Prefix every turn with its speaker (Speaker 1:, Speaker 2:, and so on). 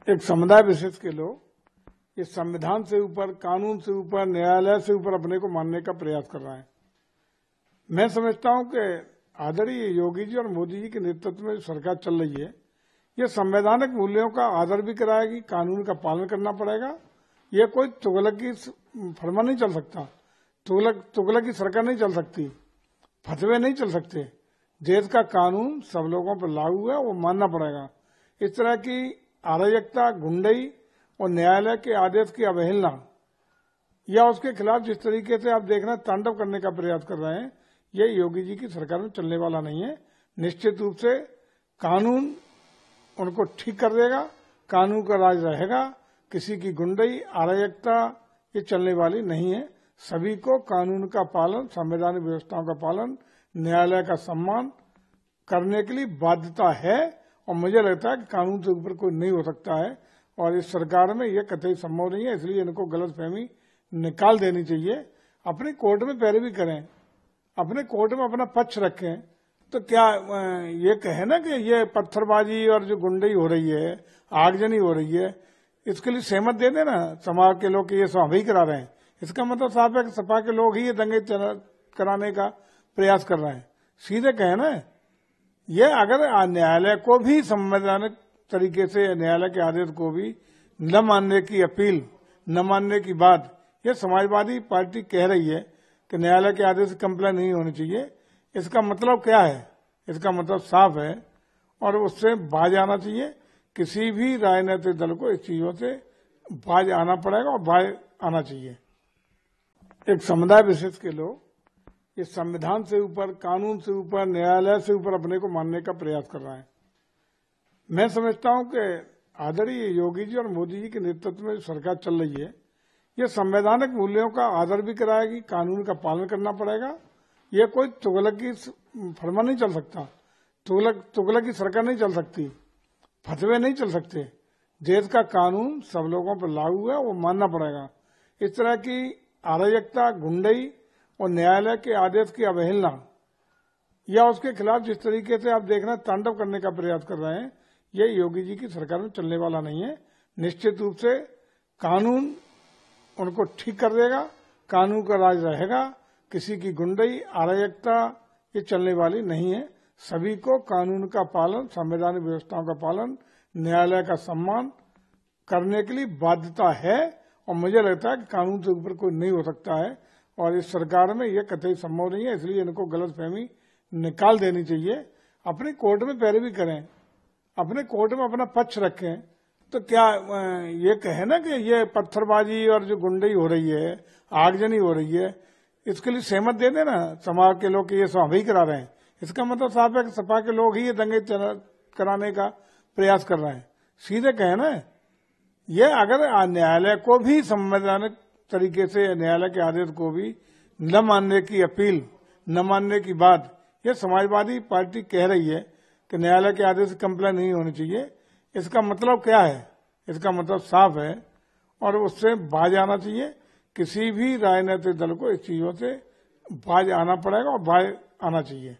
Speaker 1: एक समुदाय विशेष के लोग इस संविधान से ऊपर, कानून से ऊपर, न्यायालय से ऊपर अपने को मानने का प्रयास कर रहे हैं। मैं समझता हूं कि आदरणीय योगी जी और मोदी जी के नेतृत्व में जो सरकार चल रही है, ये संवैधानिक मूल्यों का आदर भी कराएगी, कानून का पालन करना पड़ेगा। ये कोई तुगलक की फरमा नहीं चल सकता, तुगलक की सरकार नहीं चल सकती, फतवे नहीं चल सकते। देश का कानून सब लोगों पर लागू है, वो मानना पड़ेगा। इस तरह की अराजकता, गुंडई और न्यायालय के आदेश की अवहेलना या उसके खिलाफ जिस तरीके से आप देख रहे हैं तांडव करने का प्रयास कर रहे हैं, ये योगी जी की सरकार में चलने वाला नहीं है। निश्चित रूप से कानून उनको ठीक कर देगा, कानून का राज रहेगा। किसी की गुंडई, अराजकता ये चलने वाली नहीं है। सभी को कानून का पालन, संवैधानिक व्यवस्थाओं का पालन, न्यायालय का सम्मान करने के लिए बाध्यता है और मुझे लगता है कि कानून से ऊपर कोई नहीं हो सकता है और इस सरकार में यह कतई संभव नहीं है। इसलिए इनको गलतफहमी निकाल देनी चाहिए। अपनी कोर्ट में पैरवी करें, अपने कोर्ट में अपना पक्ष रखें। तो क्या ये कहे ना कि ये पत्थरबाजी और जो गुंडई हो रही है, आगजनी हो रही है, इसके लिए सहमत दे देना समाज के लोग कि ये सब ही करा रहे हैं। इसका मतलब साफ है कि सपा के लोग ही ये दंगे कराने का प्रयास कर रहे हैं। सीधे कहे ना, ये अगर न्यायालय को भी संवैधानिक तरीके से न्यायालय के आदेश को भी न मानने की अपील, न मानने की बात ये समाजवादी पार्टी कह रही है कि न्यायालय के आदेश से कंप्लेन नहीं होनी चाहिए। इसका मतलब क्या है? इसका मतलब साफ है और उससे बाज आना चाहिए। किसी भी राजनीतिक दल को इस चीजों से बाज आना पड़ेगा और बाज आना चाहिए। एक समुदाय विशेष के लोग इस संविधान से ऊपर, कानून से ऊपर, न्यायालय से ऊपर अपने को मानने का प्रयास कर रहे हैं। मैं समझता हूं कि आदरणीय योगी जी और मोदी जी के नेतृत्व में जो सरकार चल रही है, ये संवैधानिक मूल्यों का आदर भी कराएगी, कानून का पालन करना पड़ेगा। ये कोई तुगलक की फरमा नहीं चल सकता, तुगलक की सरकार नहीं चल सकती, फतवे नहीं चल सकते। देश का कानून सब लोगों पर लागू है, वो मानना पड़ेगा। इस तरह की अराजकता, गुंडई और न्यायालय के आदेश की अवहेलना या उसके खिलाफ जिस तरीके से आप देख रहे हैं तांडव करने का प्रयास कर रहे हैं, ये योगी जी की सरकार में चलने वाला नहीं है। निश्चित रूप से कानून उनको ठीक कर देगा, कानून का राज रहेगा। किसी की गुंडई, अराजकता ये चलने वाली नहीं है। सभी को कानून का पालन, संवैधानिक व्यवस्थाओं का पालन, न्यायालय का सम्मान करने के लिए बाध्यता है और मुझे लगता है कि कानून से ऊपर कोई नहीं हो सकता है और इस सरकार में यह कतई संभव नहीं है। इसलिए इनको गलतफहमी निकाल देनी चाहिए। अपनी कोर्ट में पैरवी करें, अपने कोर्ट में अपना पक्ष रखें। तो क्या ये कहे ना कि ये पत्थरबाजी और जो गुंडई हो रही है, आगजनी हो रही है, इसके लिए सहमत दे देना समाज के लोग कि ये सब ही करा रहे हैं। इसका मतलब साफ है कि सपा के लोग ही ये दंगे कराने का प्रयास कर रहे हैं। सीधे कहे ना, ये अगर न्यायालय को भी संवैधानिक तरीके से न्यायालय के आदेश को भी न मानने की अपील, न मानने की बात ये समाजवादी पार्टी कह रही है कि न्यायालय के आदेश से कंप्लेन नहीं होनी चाहिए। इसका मतलब क्या है? इसका मतलब साफ है और उससे बाज आना चाहिए। किसी भी राजनीतिक दल को इस चीजों से बाज आना पड़ेगा और बाज आना चाहिए।